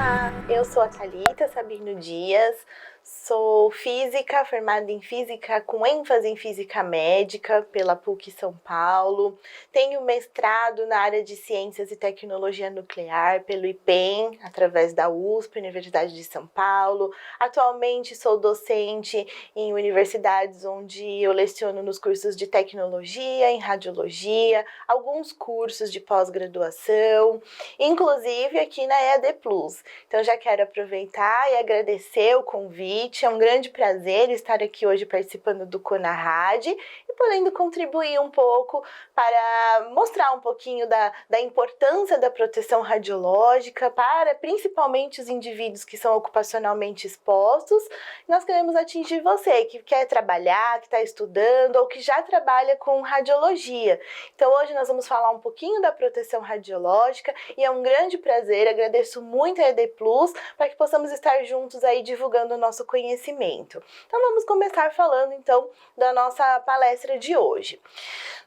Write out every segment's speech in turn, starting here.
Olá, eu sou a Thalita Sabino Dias, sou física, formada em física com ênfase em física médica pela PUC São Paulo. Tenho mestrado na área de ciências e tecnologia nuclear pelo IPEM, através da USP, Universidade de São Paulo. Atualmente sou docente em universidades onde eu leciono nos cursos de tecnologia, em radiologia, alguns cursos de pós-graduação, inclusive aqui na EAD Plus. Então já quero aproveitar e agradecer o convite. É um grande prazer estar aqui hoje participando do CONARAD e podendo contribuir um pouco para mostrar um pouquinho da importância da proteção radiológica para principalmente os indivíduos que são ocupacionalmente expostos. Nós queremos atingir você que quer trabalhar, que está estudando ou que já trabalha com radiologia. Então hoje nós vamos falar um pouquinho da proteção radiológica e é um grande prazer, agradeço muito a EAD Plus para que possamos estar juntos aí divulgando o nosso conhecimento. Então vamos começar falando então da nossa palestra de hoje.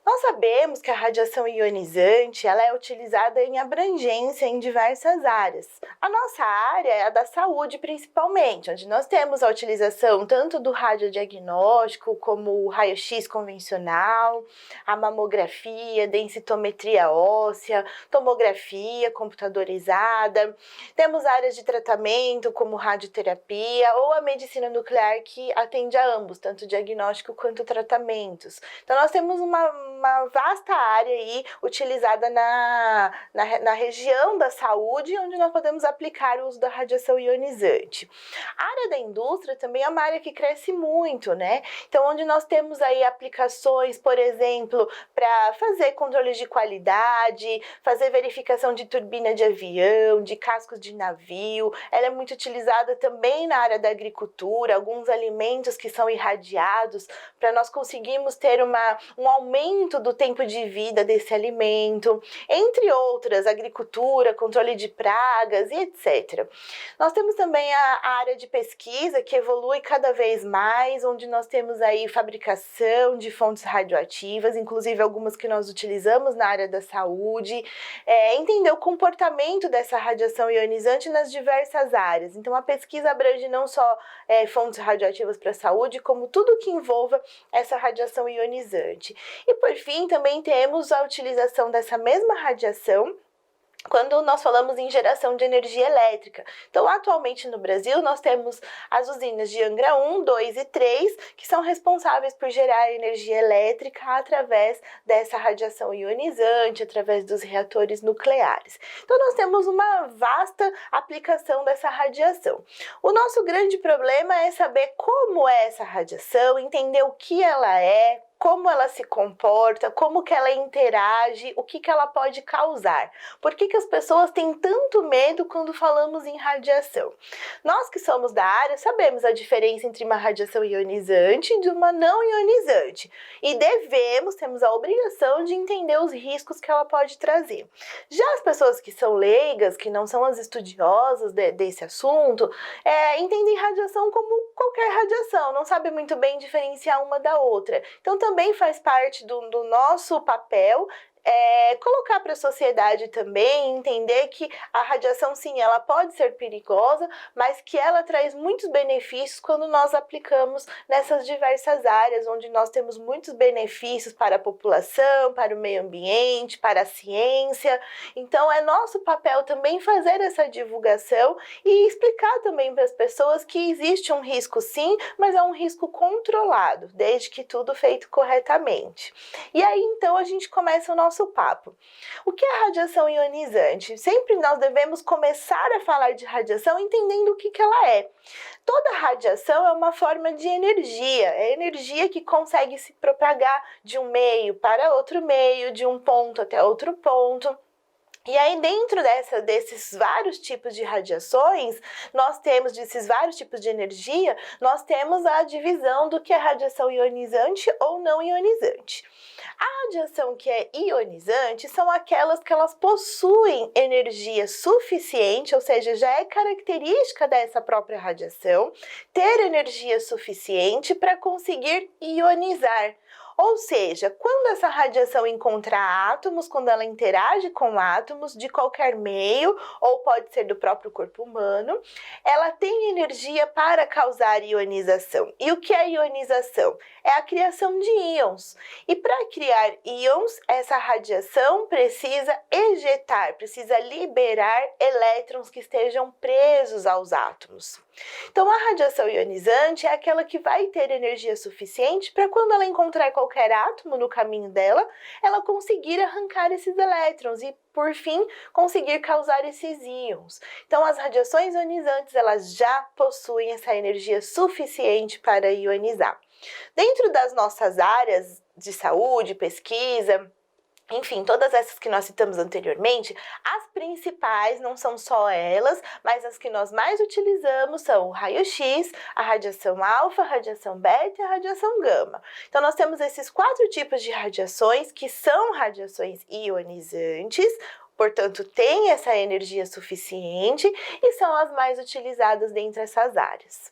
Nós sabemos que a radiação ionizante ela é utilizada em abrangência em diversas áreas. A nossa área é a da saúde principalmente, onde nós temos a utilização tanto do radiodiagnóstico como o raio-x convencional, a mamografia, densitometria óssea, tomografia computadorizada. Temos áreas de tratamento como radioterapia ou a medicina nuclear que atende a ambos, tanto diagnóstico quanto tratamentos. Então nós temos uma vasta área aí utilizada na região da saúde, onde nós podemos aplicar o uso da radiação ionizante. A área da indústria também é uma área que cresce muito, né? Então, onde nós temos aí aplicações, por exemplo, para fazer controles de qualidade, fazer verificação de turbina de avião, de cascos de navio. Ela é muito utilizada também na área da agricultura, alguns alimentos que são irradiados, para nós conseguirmos ter um aumento do tempo de vida desse alimento, entre outras, agricultura, controle de pragas e etc. Nós temos também a área de pesquisa que evolui cada vez mais, onde nós temos aí fabricação de fontes radioativas, inclusive algumas que nós utilizamos na área da saúde, entender o comportamento dessa radiação ionizante nas diversas áreas. Então a pesquisa abrange não só fontes radioativas para a saúde, como tudo que envolva essa radiação ionizante. E por fim, também temos a utilização dessa mesma radiação quando nós falamos em geração de energia elétrica. Então, atualmente no Brasil, nós temos as usinas de Angra 1, 2 e 3, que são responsáveis por gerar energia elétrica através dessa radiação ionizante, através dos reatores nucleares. Então, nós temos uma vasta aplicação dessa radiação. O nosso grande problema é saber como é essa radiação, entender o que ela é, como ela se comporta, como que ela interage, o que ela pode causar. Por que as pessoas têm tanto medo quando falamos em radiação? Nós que somos da área sabemos a diferença entre uma radiação ionizante e de uma não ionizante. E temos a obrigação de entender os riscos que ela pode trazer. Já as pessoas que são leigas, que não são as estudiosas desse assunto, entendem radiação como qualquer radiação, não sabem muito bem diferenciar uma da outra. Então, também faz parte do nosso papel colocar para a sociedade também, entender que a radiação, sim, ela pode ser perigosa, mas que ela traz muitos benefícios quando nós aplicamos nessas diversas áreas, onde nós temos muitos benefícios para a população, para o meio ambiente, para a ciência. Então, é nosso papel também fazer essa divulgação e explicar também para as pessoas que existe um risco, sim, mas é um risco controlado, desde que tudo feito corretamente. E aí, então, a gente começa o nosso papo. O que é radiação ionizante? Sempre nós devemos começar a falar de radiação entendendo o que ela é. Toda radiação é uma forma de energia, é energia que consegue se propagar de um meio para outro meio, de um ponto até outro ponto. E aí, dentro desses vários tipos de radiações, desses vários tipos de energia, nós temos a divisão do que é radiação ionizante ou não ionizante. A radiação que é ionizante são aquelas que elas possuem energia suficiente, ou seja, já é característica dessa própria radiação, ter energia suficiente para conseguir ionizar. Ou seja, quando essa radiação encontra átomos, quando ela interage com átomos de qualquer meio, ou pode ser do próprio corpo humano, ela tem energia para causar ionização. E o que é ionização? É a criação de íons. E para criar íons, essa radiação precisa ejetar, precisa liberar elétrons que estejam presos aos átomos. Então, a radiação ionizante é aquela que vai ter energia suficiente para quando ela encontrar qualquer átomo no caminho dela, ela conseguir arrancar esses elétrons e, por fim, conseguir causar esses íons. Então, as radiações ionizantes, elas já possuem essa energia suficiente para ionizar. Dentro das nossas áreas de saúde, pesquisa, enfim, todas essas que nós citamos anteriormente, as principais não são só elas, mas as que nós mais utilizamos são o raio-x, a radiação alfa, a radiação beta e a radiação gama. Então, nós temos esses 4 tipos de radiações que são radiações ionizantes, portanto, têm essa energia suficiente e são as mais utilizadas dentre essas áreas.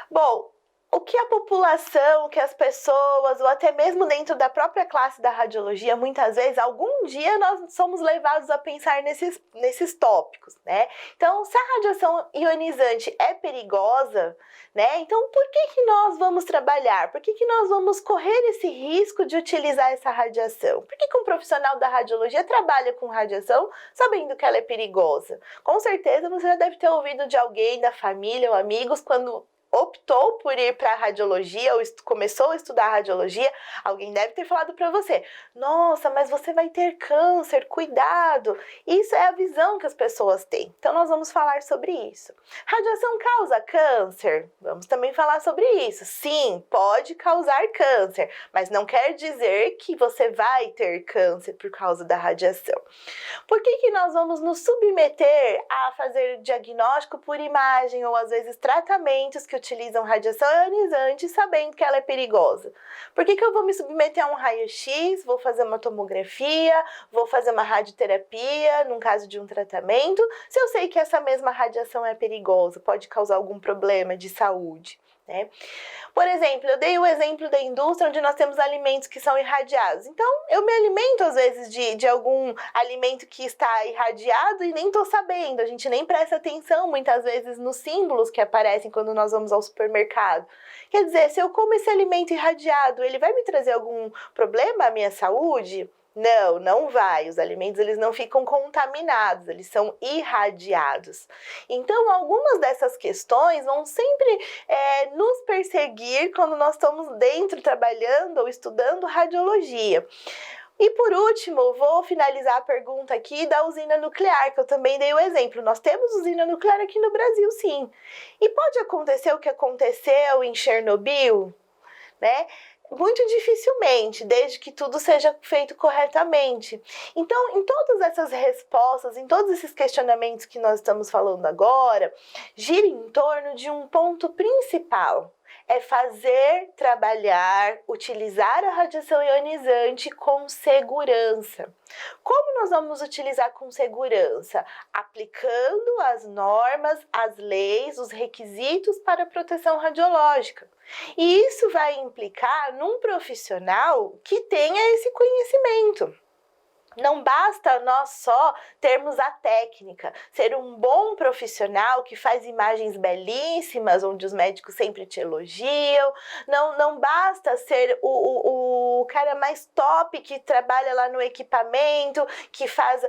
Bom, o que a população, o que as pessoas, ou até mesmo dentro da própria classe da radiologia, muitas vezes, algum dia nós somos levados a pensar nesses tópicos, né? Então, se a radiação ionizante é perigosa, né? Então, por que nós vamos trabalhar? Por que nós vamos correr esse risco de utilizar essa radiação? Por que um profissional da radiologia trabalha com radiação sabendo que ela é perigosa? Com certeza você já deve ter ouvido de alguém da família ou amigos quando optou por ir para a radiologia ou começou a estudar radiologia, alguém deve ter falado para você: nossa, mas você vai ter câncer, cuidado. Isso é a visão que as pessoas têm. Então, nós vamos falar sobre isso. Radiação causa câncer? Vamos também falar sobre isso. Sim, pode causar câncer, mas não quer dizer que você vai ter câncer por causa da radiação. Por que nós vamos nos submeter a fazer diagnóstico por imagem ou às vezes tratamentos que utilizam radiação ionizante sabendo que ela é perigosa? Por que eu vou me submeter a um raio-x, vou fazer uma tomografia, vou fazer uma radioterapia, num caso de um tratamento, se eu sei que essa mesma radiação é perigosa, pode causar algum problema de saúde, né? Por exemplo, eu dei o exemplo da indústria onde nós temos alimentos que são irradiados. Então, eu me alimento às vezes de algum alimento que está irradiado e nem estou sabendo. A gente nem presta atenção muitas vezes nos símbolos que aparecem quando nós vamos ao supermercado. Quer dizer, se eu como esse alimento irradiado, ele vai me trazer algum problema à minha saúde? Não, não vai. Os alimentos eles não ficam contaminados, eles são irradiados. Então, algumas dessas questões vão sempre nos perseguir quando nós estamos dentro trabalhando ou estudando radiologia. E por último, vou finalizar a pergunta aqui da usina nuclear, que eu também dei o exemplo. Nós temos usina nuclear aqui no Brasil, sim. E pode acontecer o que aconteceu em Chernobyl, né? Muito dificilmente, desde que tudo seja feito corretamente. Então, em todas essas respostas, em todos esses questionamentos que nós estamos falando agora, gira em torno de um ponto principal. É fazer, trabalhar, utilizar a radiação ionizante com segurança. Como nós vamos utilizar com segurança? Aplicando as normas, as leis, os requisitos para a proteção radiológica. E isso vai implicar num profissional que tenha esse conhecimento. Não basta nós só termos a técnica, ser um bom profissional que faz imagens belíssimas, onde os médicos sempre te elogiam. Não basta ser o cara mais top que trabalha lá no equipamento, que faz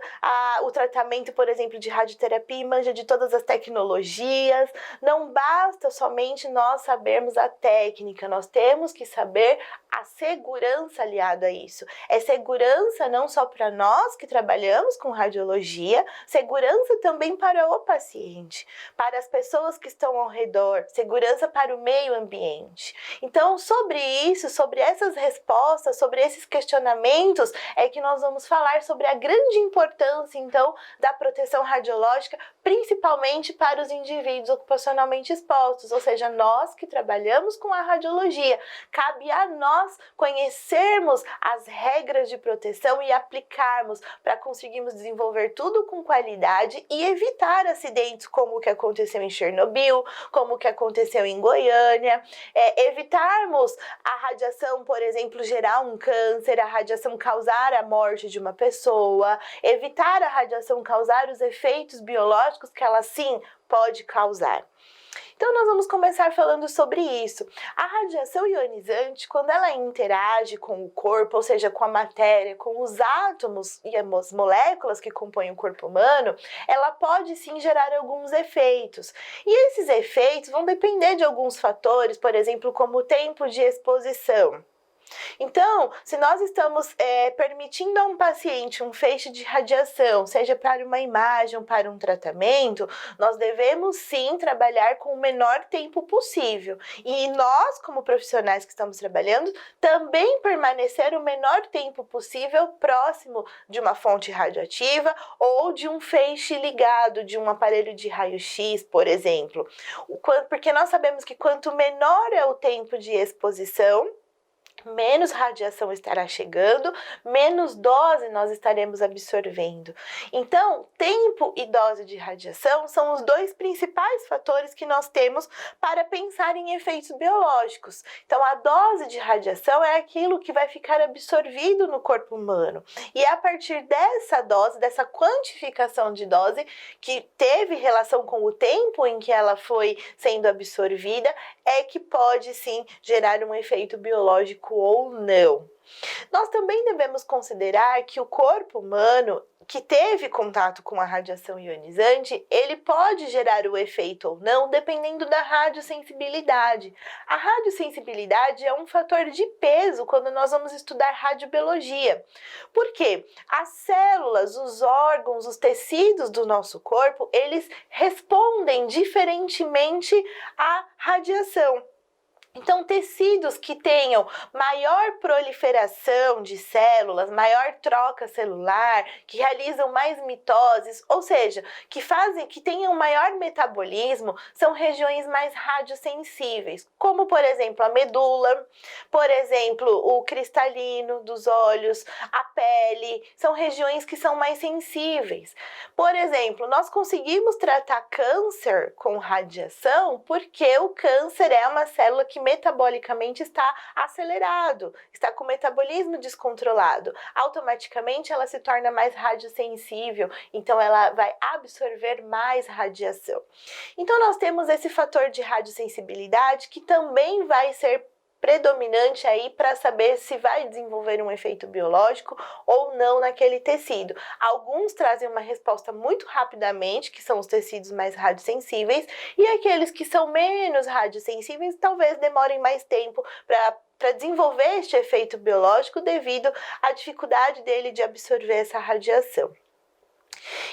o tratamento, por exemplo, de radioterapia e manja de todas as tecnologias. Não basta somente nós sabermos a técnica, nós temos que saber a segurança aliada a isso. É segurança não só para nós que trabalhamos com radiologia, segurança também para o paciente, para as pessoas que estão ao redor, segurança para o meio ambiente. Então, sobre isso, sobre essas respostas, sobre esses questionamentos, é que nós vamos falar sobre a grande importância, então, da proteção radiológica, principalmente para os indivíduos ocupacionalmente expostos, ou seja, nós que trabalhamos com a radiologia. Cabe a nós conhecermos as regras de proteção e aplicar aplicarmos para conseguirmos desenvolver tudo com qualidade e evitar acidentes como o que aconteceu em Chernobyl, como o que aconteceu em Goiânia, evitarmos a radiação, por exemplo, gerar um câncer, a radiação causar a morte de uma pessoa, evitar a radiação causar os efeitos biológicos que ela sim pode causar. Então, nós vamos começar falando sobre isso. A radiação ionizante, quando ela interage com o corpo, ou seja, com a matéria, com os átomos e as moléculas que compõem o corpo humano, ela pode sim gerar alguns efeitos. E esses efeitos vão depender de alguns fatores, por exemplo, como o tempo de exposição. Então, se nós estamos permitindo a um paciente um feixe de radiação, seja para uma imagem ou para um tratamento, nós devemos sim trabalhar com o menor tempo possível. E nós, como profissionais que estamos trabalhando, também permanecer o menor tempo possível próximo de uma fonte radioativa ou de um feixe ligado, de um aparelho de raio-x, por exemplo. Porque nós sabemos que quanto menor é o tempo de exposição, menos radiação estará chegando, menos dose nós estaremos absorvendo. Então, tempo e dose de radiação são os dois principais fatores que nós temos para pensar em efeitos biológicos. Então, a dose de radiação é aquilo que vai ficar absorvido no corpo humano. E é a partir dessa dose, dessa quantificação de dose, que teve relação com o tempo em que ela foi sendo absorvida, é que pode sim gerar um efeito biológico ou não. Nós também devemos considerar que o corpo humano que teve contato com a radiação ionizante, ele pode gerar o efeito ou não, dependendo da radiosensibilidade. A radiosensibilidade é um fator de peso quando nós vamos estudar radiobiologia. Por quê? As células, os órgãos, os tecidos do nosso corpo, eles respondem diferentemente à radiação. Então, tecidos que tenham maior proliferação de células, maior troca celular, que realizam mais mitoses, ou seja, que tenham maior metabolismo, são regiões mais radiosensíveis, como, por exemplo, a medula, por exemplo, o cristalino dos olhos, a pele, são regiões que são mais sensíveis. Por exemplo, nós conseguimos tratar câncer com radiação porque o câncer é uma célula que metabolicamente está acelerado, está com o metabolismo descontrolado. Automaticamente ela se torna mais radiosensível, então ela vai absorver mais radiação. Então nós temos esse fator de radiosensibilidade que também vai ser predominante aí para saber se vai desenvolver um efeito biológico ou não naquele tecido. Alguns trazem uma resposta muito rapidamente, que são os tecidos mais radiosensíveis, e aqueles que são menos radiosensíveis talvez demorem mais tempo para desenvolver este efeito biológico devido à dificuldade dele de absorver essa radiação.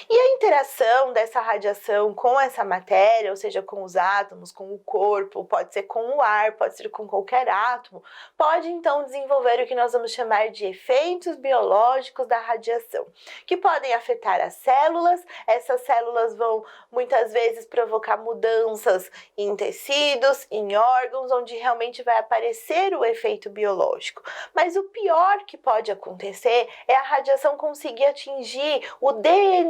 E a interação dessa radiação com essa matéria, ou seja, com os átomos, com o corpo, pode ser com o ar, pode ser com qualquer átomo, pode então desenvolver o que nós vamos chamar de efeitos biológicos da radiação, que podem afetar as células. Essas células vão muitas vezes provocar mudanças em tecidos, em órgãos, onde realmente vai aparecer o efeito biológico. Mas o pior que pode acontecer é a radiação conseguir atingir o DNA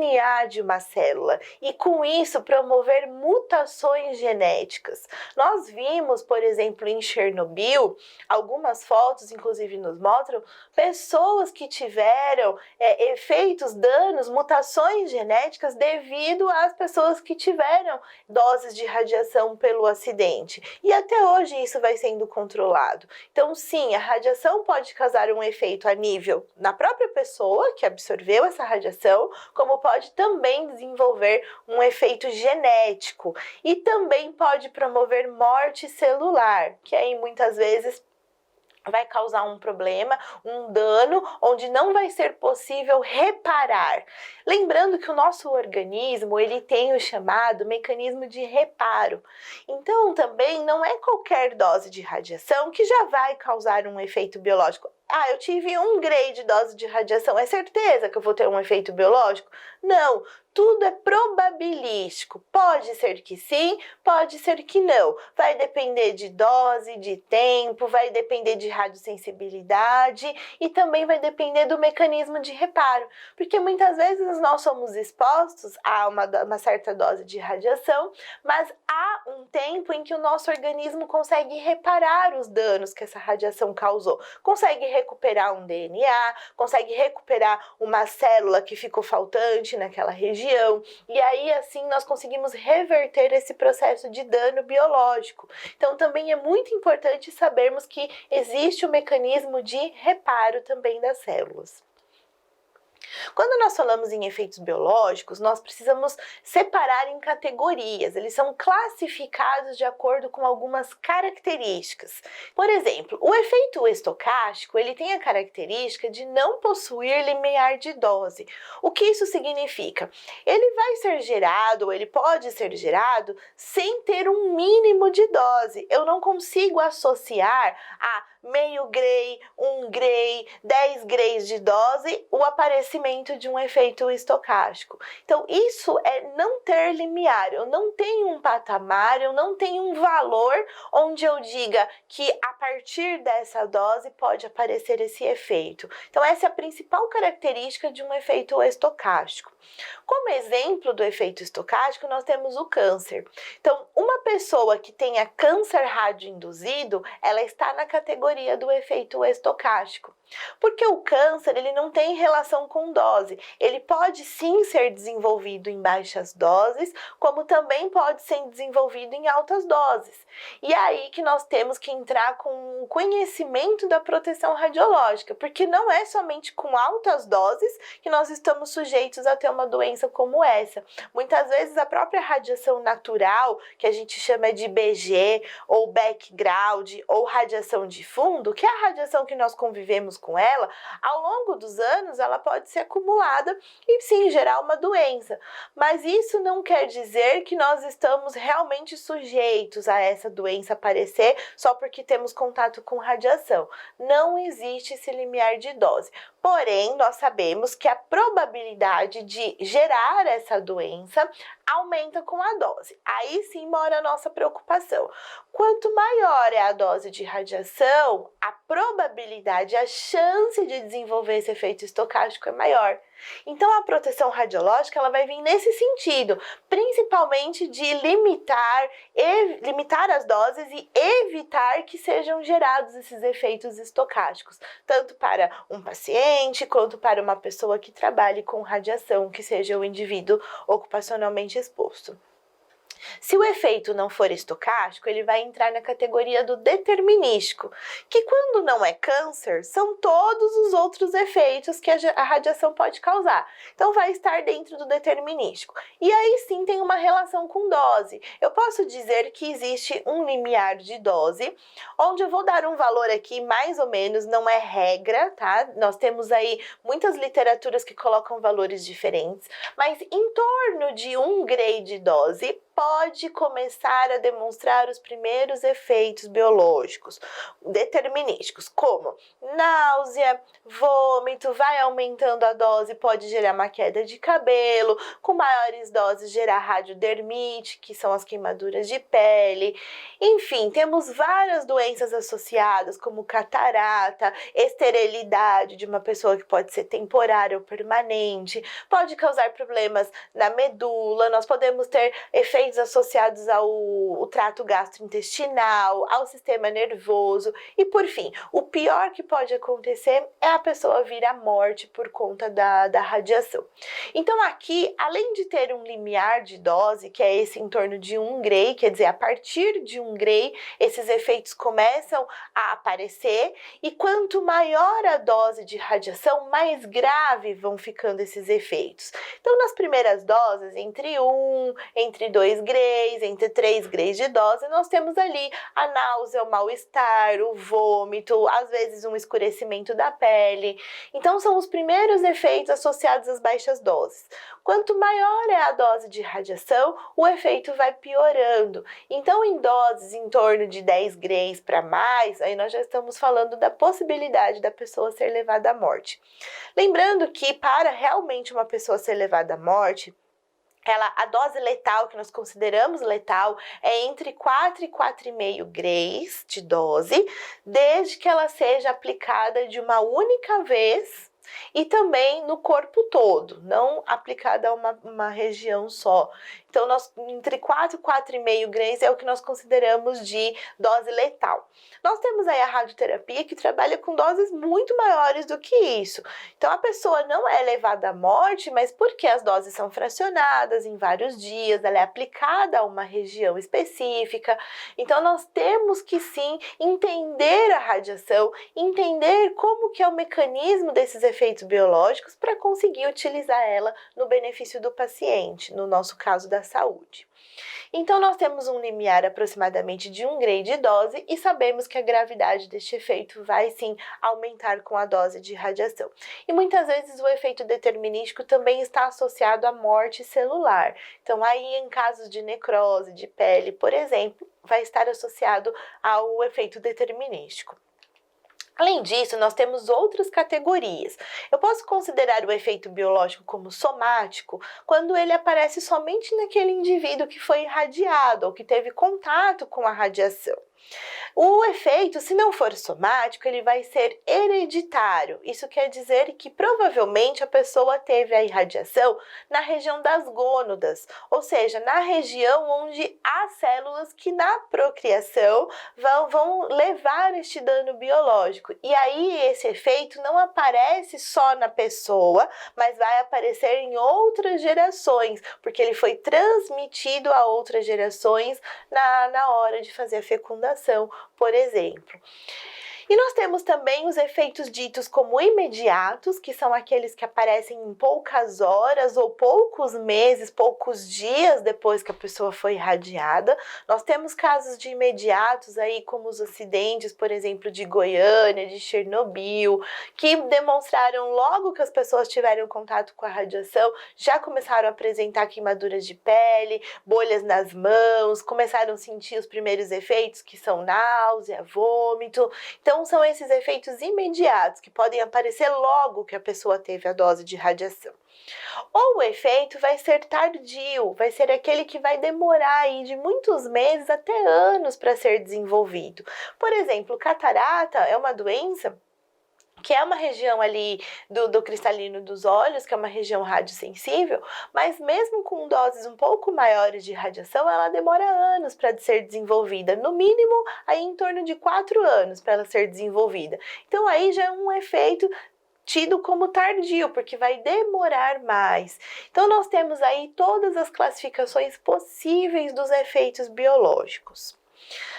de uma célula e com isso promover mutações genéticas. Nós vimos, por exemplo, em Chernobyl, algumas fotos inclusive nos mostram pessoas que tiveram efeitos, danos, mutações genéticas devido às pessoas que tiveram doses de radiação pelo acidente. E até hoje isso vai sendo controlado. Então sim, a radiação pode causar um efeito a nível na própria pessoa que absorveu essa radiação, como pode também desenvolver um efeito genético e também pode promover morte celular, que aí muitas vezes vai causar um problema, um dano, onde não vai ser possível reparar. Lembrando que o nosso organismo, ele tem o chamado mecanismo de reparo. Então, também não é qualquer dose de radiação que já vai causar um efeito biológico. Eu tive 1 grade de dose de radiação, é certeza que eu vou ter um efeito biológico? Não, tudo é probabilístico. Pode ser que sim, pode ser que não. Vai depender de dose, de tempo, vai depender de radiosensibilidade e também vai depender do mecanismo de reparo, porque muitas vezes nós somos expostos a uma certa dose de radiação, mas há um tempo em que o nosso organismo consegue reparar os danos que essa radiação causou, consegue recuperar um DNA, consegue recuperar uma célula que ficou faltante naquela região, e aí assim nós conseguimos reverter esse processo de dano biológico. Então também é muito importante sabermos que existe o mecanismo de reparo também das células. Quando nós falamos em efeitos biológicos, nós precisamos separar em categorias. Eles são classificados de acordo com algumas características. Por exemplo, o efeito estocástico, ele tem a característica de não possuir limiar de dose. O que isso significa? Ele vai ser gerado, ou ele pode ser gerado, sem ter um mínimo de dose. Eu não consigo associar a meio gray, 1 gray, 10 grays de dose, o aparecimento de um efeito estocástico. Então, isso é não ter limiar. Eu não tenho um patamar, eu não tenho um valor onde eu diga que a partir dessa dose pode aparecer esse efeito. Então, essa é a principal característica de um efeito estocástico. Como exemplo do efeito estocástico, nós temos o câncer. Então, uma pessoa que tenha câncer radioinduzido, ela está na categoria do efeito estocástico. Porque o câncer, ele não tem relação com dose. Ele pode sim ser desenvolvido em baixas doses, como também pode ser desenvolvido em altas doses. E é aí que nós temos que entrar com o conhecimento da proteção radiológica, porque não é somente com altas doses que nós estamos sujeitos a ter uma doença como essa. Muitas vezes a própria radiação natural, que a gente chama de BG, ou background, ou radiação de fundo, que é a radiação que nós convivemos com ela, ao longo dos anos ela pode ser acumulada e sim gerar uma doença. Mas isso não quer dizer que nós estamos realmente sujeitos a essa doença aparecer só porque temos contato com radiação. Não existe esse limiar de dose. Porém, nós sabemos que a probabilidade de gerar essa doença aumenta com a dose. Aí sim mora a nossa preocupação. Quanto maior é a dose de radiação, a probabilidade, a chance de desenvolver esse efeito estocástico é maior. Então, a proteção radiológica ela vai vir nesse sentido, principalmente de limitar as doses e evitar que sejam gerados esses efeitos estocásticos, tanto para um paciente quanto para uma pessoa que trabalhe com radiação, que seja o indivíduo ocupacionalmente exposto. Se o efeito não for estocástico, ele vai entrar na categoria do determinístico, que quando não é câncer, são todos os outros efeitos que a radiação pode causar. Então, vai estar dentro do determinístico. E aí sim tem uma relação com dose. Eu posso dizer que existe um limiar de dose, onde eu vou dar um valor aqui, mais ou menos, não é regra, tá? Nós temos aí muitas literaturas que colocam valores diferentes, mas em torno de 1 gray de dose, pode começar a demonstrar os primeiros efeitos biológicos determinísticos, como náusea, vômito, vai aumentando a dose, pode gerar uma queda de cabelo, com maiores doses gerar radiodermite, que são as queimaduras de pele. Enfim, temos várias doenças associadas, como catarata, esterilidade de uma pessoa que pode ser temporária ou permanente, pode causar problemas na medula, nós podemos ter efeitos associados ao trato gastrointestinal, ao sistema nervoso e, por fim, o pior que pode acontecer é a pessoa vir à morte por conta da radiação. Então, aqui, além de ter um limiar de dose, que é esse em torno de 1 gray, quer dizer, a partir de 1 gray, esses efeitos começam a aparecer e quanto maior a dose de radiação, mais grave vão ficando esses efeitos. Então, nas primeiras doses, entre 2 grays, entre 3 grays de dose, nós temos ali a náusea, o mal-estar, o vômito, às vezes um escurecimento da pele. Então, são os primeiros efeitos associados às baixas doses. Quanto maior é a dose de radiação, o efeito vai piorando. Então, em doses em torno de 10 grays para mais, aí nós já estamos falando da possibilidade da pessoa ser levada à morte. Lembrando que para realmente uma pessoa ser levada à morte, a dose letal, que nós consideramos letal, é entre 4 e 4,5 grays de dose, desde que ela seja aplicada de uma única vez e também no corpo todo, não aplicada a uma região só. Então, entre 4 e 4,5 grays é o que nós consideramos de dose letal. Nós temos aí a radioterapia que trabalha com doses muito maiores do que isso. Então, a pessoa não é levada à morte, mas porque as doses são fracionadas em vários dias, ela é aplicada a uma região específica. Então, nós temos que sim entender a radiação, entender como que é o mecanismo desses efeitos biológicos para conseguir utilizar ela no benefício do paciente, no nosso caso da saúde. Então, nós temos um limiar aproximadamente de 1 gray de dose e sabemos que a gravidade deste efeito vai sim aumentar com a dose de radiação. E muitas vezes o efeito determinístico também está associado à morte celular. Então, aí em casos de necrose de pele, por exemplo, vai estar associado ao efeito determinístico. Além disso, nós temos outras categorias. Eu posso considerar o efeito biológico como somático quando ele aparece somente naquele indivíduo que foi irradiado ou que teve contato com a radiação. O efeito, se não for somático, ele vai ser hereditário. Isso quer dizer que provavelmente a pessoa teve a irradiação na região das gônadas, ou seja, na região onde há células que na procriação vão levar este dano biológico. E aí esse efeito não aparece só na pessoa, mas vai aparecer em outras gerações, porque ele foi transmitido a outras gerações na hora de fazer a fecundação, por exemplo. E nós temos também os efeitos ditos como imediatos, que são aqueles que aparecem em poucas horas ou poucos meses, poucos dias depois que a pessoa foi irradiada. Nós temos casos de imediatos aí, como os acidentes, por exemplo, de Goiânia, de Chernobyl, que demonstraram logo que as pessoas tiveram contato com a radiação, já começaram a apresentar queimaduras de pele, bolhas nas mãos, começaram a sentir os primeiros efeitos, que são náusea, vômito. Então, são esses efeitos imediatos que podem aparecer logo que a pessoa teve a dose de radiação. Ou o efeito vai ser tardio, vai ser aquele que vai demorar aí de muitos meses até anos para ser desenvolvido. Por exemplo, catarata é uma doença que é uma região ali do cristalino dos olhos, que é uma região radiosensível, mas mesmo com doses um pouco maiores de radiação, ela demora anos para ser desenvolvida, no mínimo aí em torno de 4 anos para ela ser desenvolvida. Então aí já é um efeito tido como tardio, porque vai demorar mais. Então nós temos aí todas as classificações possíveis dos efeitos biológicos.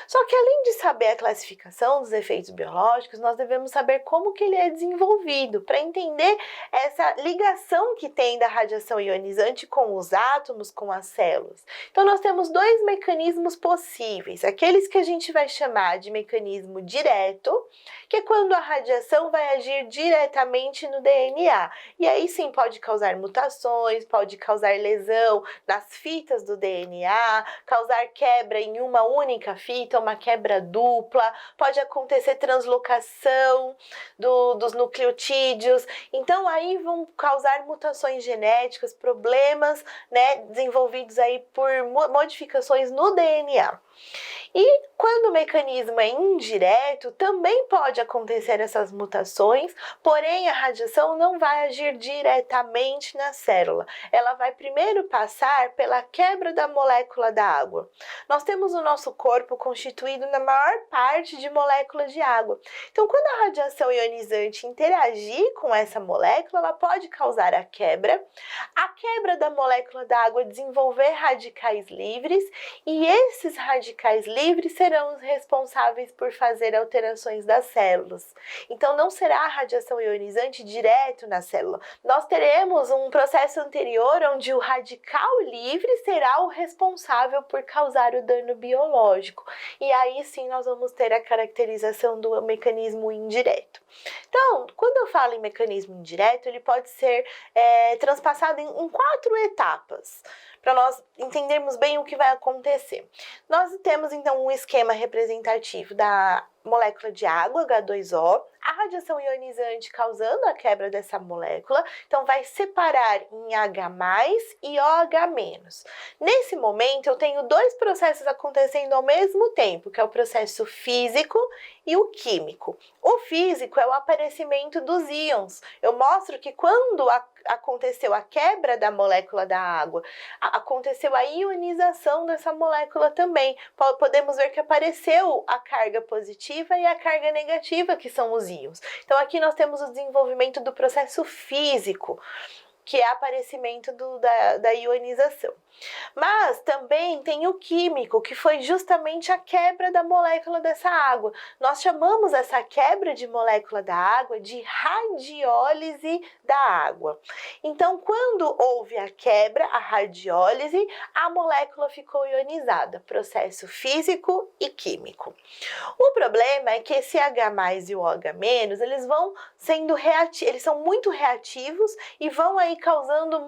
Só que além de saber a classificação dos efeitos biológicos, nós devemos saber como que ele é desenvolvido, para entender essa ligação que tem da radiação ionizante com os átomos, com as células. Então nós temos 2 mecanismos possíveis, aqueles que a gente vai chamar de mecanismo direto, que é quando a radiação vai agir diretamente no DNA. E aí sim pode causar mutações, pode causar lesão nas fitas do DNA, causar quebra em uma única fita, uma quebra dupla, pode acontecer translocação dos nucleotídeos. Então aí vão causar mutações genéticas, problemas, né, desenvolvidos aí por modificações no DNA. E quando o mecanismo é indireto, também pode acontecer essas mutações, porém a radiação não vai agir diretamente na célula. Ela vai primeiro passar pela quebra da molécula da água. Nós temos o nosso corpo constituído na maior parte de moléculas de água. Então, quando a radiação ionizante interagir com essa molécula, ela pode causar a quebra da molécula da água, desenvolver radicais livres, e esses radicais livres serão os responsáveis por fazer alterações das células. Então, não será a radiação ionizante direto na célula. Nós teremos um processo anterior onde o radical livre será o responsável por causar o dano biológico. E aí sim nós vamos ter a caracterização do mecanismo indireto. Então, quando eu falo em mecanismo indireto, ele pode ser transpassado em 4 etapas, para nós entendermos bem o que vai acontecer. Nós temos então um esquema representativo da molécula de água, H2O, a radiação ionizante causando a quebra dessa molécula, então vai separar em H+ e OH-. Nesse momento, eu tenho dois processos acontecendo ao mesmo tempo, que é o processo físico e o químico. O físico é o aparecimento dos íons. Eu mostro que quando aconteceu a quebra da molécula da água, aconteceu a ionização dessa molécula também. Podemos ver que apareceu a carga positiva e a carga negativa, que são os íons. Então, aqui nós temos o desenvolvimento do processo físico, que é aparecimento da ionização. Mas também tem o químico, que foi justamente a quebra da molécula dessa água. Nós chamamos essa quebra de molécula da água de radiólise da água. Então, quando houve a quebra, a radiólise, a molécula ficou ionizada, processo físico e químico. O problema é que esse H+ e o OH-, eles são muito reativos e vão aí causando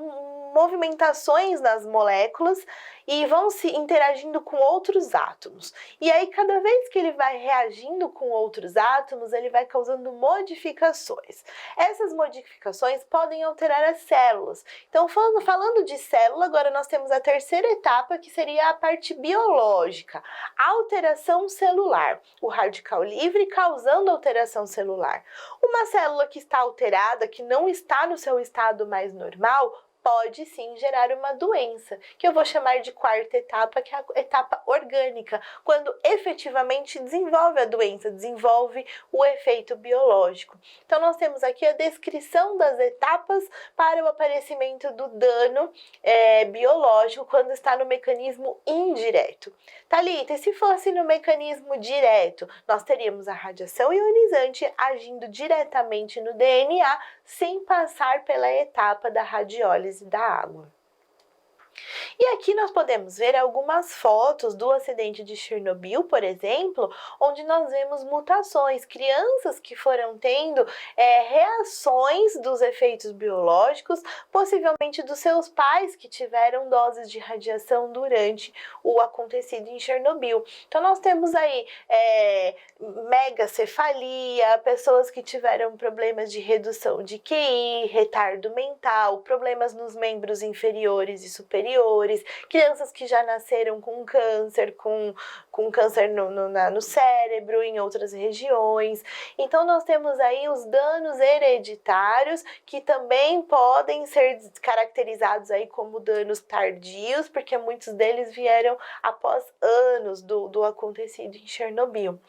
movimentações nas moléculas e vão se interagindo com outros átomos. E aí, cada vez que ele vai reagindo com outros átomos, ele vai causando modificações. Essas modificações podem alterar as células. Então, falando de célula, agora nós temos a terceira etapa, que seria a parte biológica, a alteração celular. O radical livre causando alteração celular. Uma célula que está alterada, que não está no seu estado mais normal, pode sim gerar uma doença, que eu vou chamar de quarta etapa, que é a etapa orgânica, quando efetivamente desenvolve a doença, desenvolve o efeito biológico. Então, nós temos aqui a descrição das etapas para o aparecimento do dano biológico quando está no mecanismo indireto. Thalita, e se fosse no mecanismo direto, nós teríamos a radiação ionizante agindo diretamente no DNA, sem passar pela etapa da radiólise da água. E aqui nós podemos ver algumas fotos do acidente de Chernobyl, por exemplo, onde nós vemos mutações, crianças que foram tendo reações dos efeitos biológicos, possivelmente dos seus pais que tiveram doses de radiação durante o acontecido em Chernobyl. Então, nós temos aí megacefalia, pessoas que tiveram problemas de redução de QI, retardo mental, problemas nos membros inferiores e superiores, crianças que já nasceram com câncer, com câncer no cérebro, em outras regiões. Então, nós temos aí os danos hereditários, que também podem ser caracterizados aí como danos tardios, porque muitos deles vieram após anos do acontecido em Chernobyl.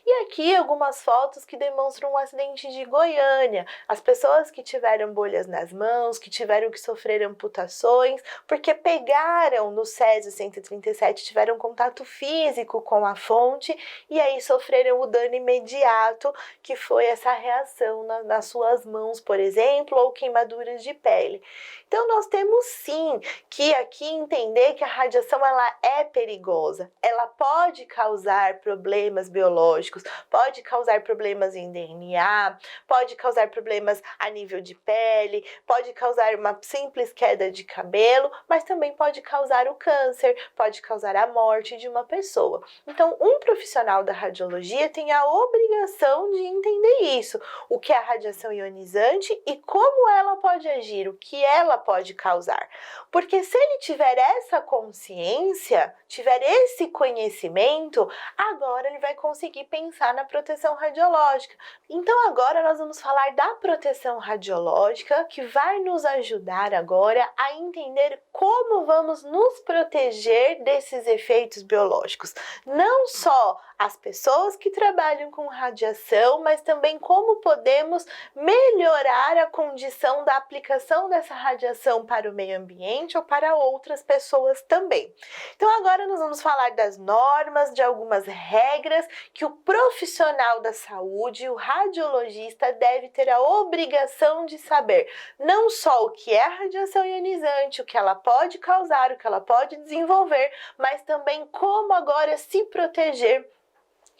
E aqui algumas fotos que demonstram um acidente de Goiânia. As pessoas que tiveram bolhas nas mãos, que sofrer amputações, porque pegaram no Césio 137, tiveram contato físico com a fonte e aí sofreram o dano imediato, que foi essa reação nas suas mãos, por exemplo, ou queimaduras de pele. Então, nós temos sim que aqui entender que a radiação ela é perigosa, ela pode causar problemas biológicos, pode causar problemas em DNA, pode causar problemas a nível de pele, pode causar uma simples queda de cabelo, mas também pode causar o câncer, pode causar a morte de uma pessoa. Então, um profissional da radiologia tem a obrigação de entender isso, o que é a radiação ionizante e como ela pode agir, o que ela pode causar. Porque se ele tiver essa consciência, tiver esse conhecimento, agora ele vai conseguir pensar na proteção radiológica. Então, agora nós vamos falar da proteção radiológica, que vai nos ajudar agora a entender como vamos nos proteger desses efeitos biológicos. Não só as pessoas que trabalham com radiação, mas também como podemos melhorar a condição da aplicação dessa radiação para o meio ambiente ou para outras pessoas também. Então, agora nós vamos falar das normas, de algumas regras que o profissional da saúde, o radiologista, deve ter a obrigação de saber. Não só o que é a radiação ionizante, o que ela pode causar, o que ela pode desenvolver, mas também como agora se proteger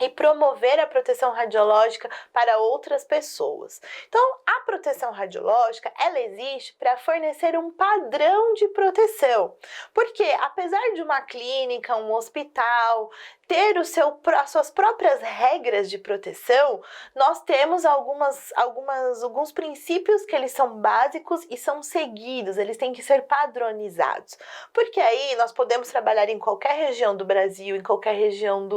e promover a proteção radiológica para outras pessoas. Então, a proteção radiológica, ela existe para fornecer um padrão de proteção. Porque, apesar de uma clínica, um hospital, ter as suas próprias regras de proteção, nós temos alguns princípios que eles são básicos e são seguidos, eles têm que ser padronizados. Porque aí nós podemos trabalhar em qualquer região do Brasil, em qualquer região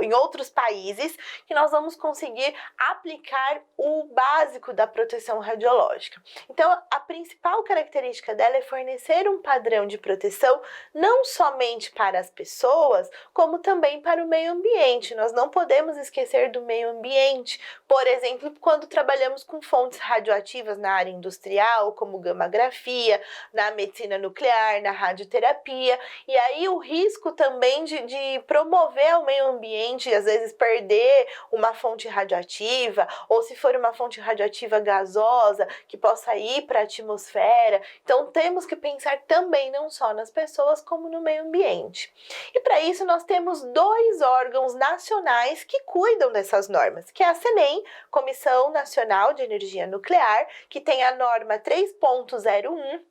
em outros países, que nós vamos conseguir aplicar o básico da proteção radiológica. Então, a principal característica dela é fornecer um padrão de proteção não somente para as pessoas, como também para o meio ambiente. Nós não podemos esquecer do meio ambiente, por exemplo, quando trabalhamos com fontes radioativas na área industrial, como gammagrafia, na medicina nuclear, na radioterapia, e aí o risco também de promover ao meio ambiente, às vezes perder uma fonte radioativa, ou se for uma fonte radioativa gasosa, que possa ir para a atmosfera. Então temos que pensar também não só nas pessoas, como no meio ambiente. E para isso nós temos dois órgãos nacionais que cuidam dessas normas, que é a CENEM, Comissão Nacional de Energia Nuclear, que tem a norma 3.01,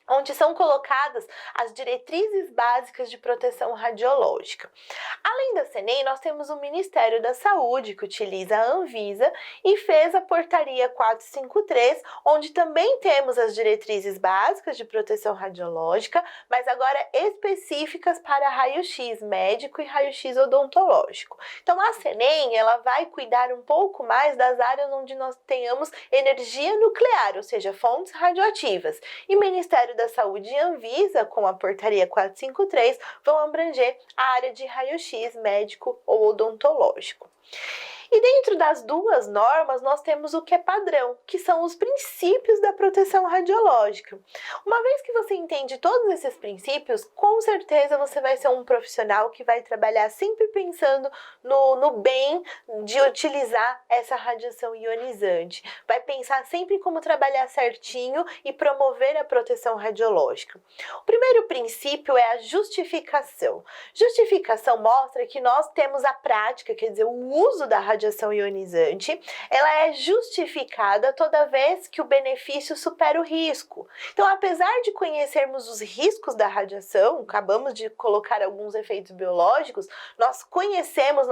onde são colocadas as diretrizes básicas de proteção radiológica. Além da CENEM, nós temos o Ministério da Saúde, que utiliza a Anvisa, e fez a Portaria 453, onde também temos as diretrizes básicas de proteção radiológica, mas agora específicas para raio-x médico e raio-x odontológico. Então, a CENEM, ela vai cuidar um pouco mais das áreas onde nós tenhamos energia nuclear, ou seja, fontes radioativas, e o Ministério da Saúde e Anvisa, com a Portaria 453, vão abranger a área de raio-x médico ou odontológico. E dentro das duas normas, nós temos o que é padrão, que são os princípios da proteção radiológica. Uma vez que você entende todos esses princípios, com certeza você vai ser um profissional que vai trabalhar sempre pensando no bem de utilizar essa radiação ionizante. Vai pensar sempre como trabalhar certinho e promover a proteção radiológica. O primeiro princípio é a justificação. Justificação mostra que nós temos a prática, quer dizer, o uso da radiação ionizante, ela é justificada toda vez que o benefício supera o risco. Então, apesar de conhecermos os riscos da radiação, acabamos de colocar alguns efeitos biológicos, nós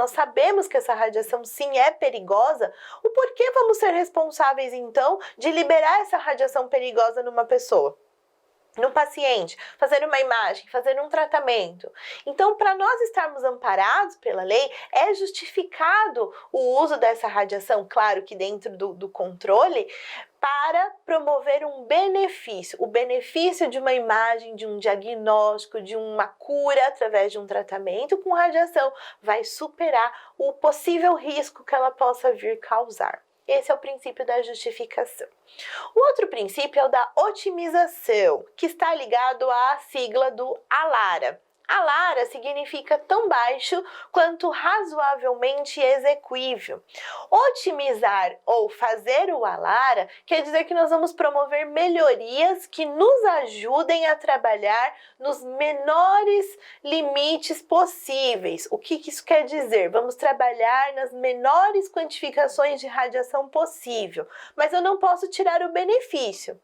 sabemos que essa radiação sim é perigosa, o porquê vamos ser responsáveis então de liberar essa radiação perigosa numa pessoa? No paciente, fazer uma imagem, fazer um tratamento. Então, para nós estarmos amparados pela lei, é justificado o uso dessa radiação, claro que dentro do controle, para promover um benefício, o benefício de uma imagem, de um diagnóstico, de uma cura através de um tratamento com radiação, vai superar o possível risco que ela possa vir causar. Esse é o princípio da justificação. O outro princípio é o da otimização, que está ligado à sigla do ALARA. ALARA significa tão baixo quanto razoavelmente execuível. Otimizar ou fazer o ALARA quer dizer que nós vamos promover melhorias que nos ajudem a trabalhar nos menores limites possíveis. O que isso quer dizer? Vamos trabalhar nas menores quantificações de radiação possível, mas eu não posso tirar o benefício.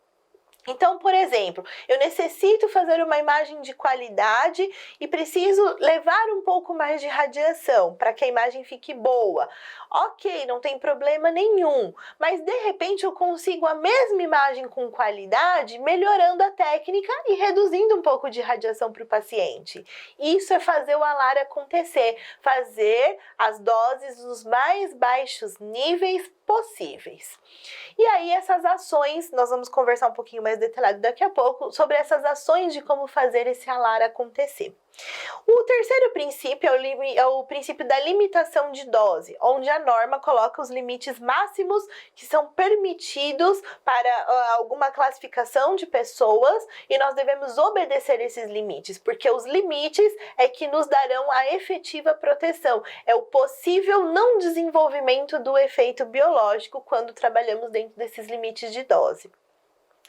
Então, por exemplo, eu necessito fazer uma imagem de qualidade e preciso levar um pouco mais de radiação para que a imagem fique boa. Ok, não tem problema nenhum, mas de repente eu consigo a mesma imagem com qualidade melhorando a técnica e reduzindo um pouco de radiação para o paciente. Isso é fazer o ALARA acontecer, fazer as doses nos mais baixos níveis possíveis. E aí essas ações, nós vamos conversar um pouquinho mais detalhado daqui a pouco sobre essas ações de como fazer esse ALARA acontecer. O terceiro princípio é o princípio da limitação de dose, onde a norma coloca os limites máximos que são permitidos para alguma classificação de pessoas e nós devemos obedecer esses limites, porque os limites é que nos darão a efetiva proteção, é o possível não desenvolvimento do efeito biológico quando trabalhamos dentro desses limites de dose.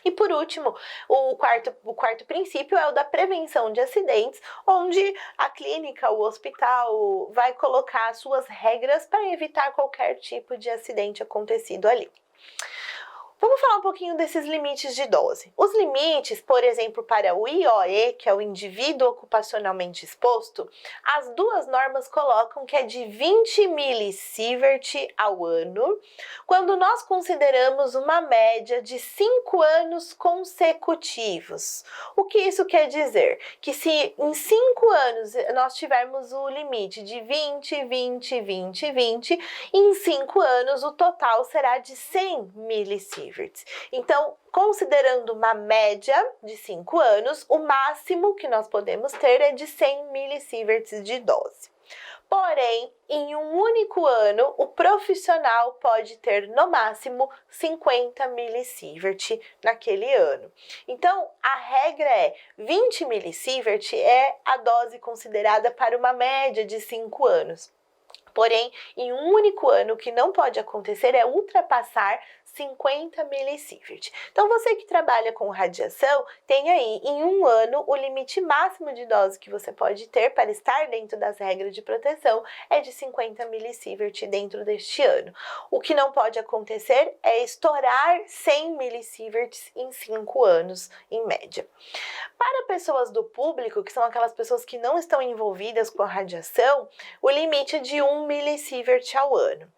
E por último, o quarto princípio é o da prevenção de acidentes, onde a clínica, o hospital, vai colocar suas regras para evitar qualquer tipo de acidente acontecido ali. Vamos falar um pouquinho desses limites de dose. Os limites, por exemplo, para o IOE, que é o indivíduo ocupacionalmente exposto, as duas normas colocam que é de 20 milisievert ao ano, quando nós consideramos uma média de 5 anos consecutivos. O que isso quer dizer? Que se em 5 anos nós tivermos o limite de 20, 20, 20, 20, em 5 anos o total será de 100 millisieverts. Então, considerando uma média de 5 anos, o máximo que nós podemos ter é de 100 millisieverts de dose. Porém, em um único ano, o profissional pode ter no máximo 50 millisieverts naquele ano. Então, a regra é 20 millisieverts é a dose considerada para uma média de 5 anos. Porém, em um único ano, o que não pode acontecer é ultrapassar 50 millisieverts. Então, você que trabalha com radiação, tem aí em um ano o limite máximo de dose que você pode ter para estar dentro das regras de proteção é de 50 millisieverts dentro deste ano. O que não pode acontecer é estourar 100 millisieverts em 5 anos, em média. Para pessoas do público, que são aquelas pessoas que não estão envolvidas com a radiação, o limite é de 1 milisievert ao ano.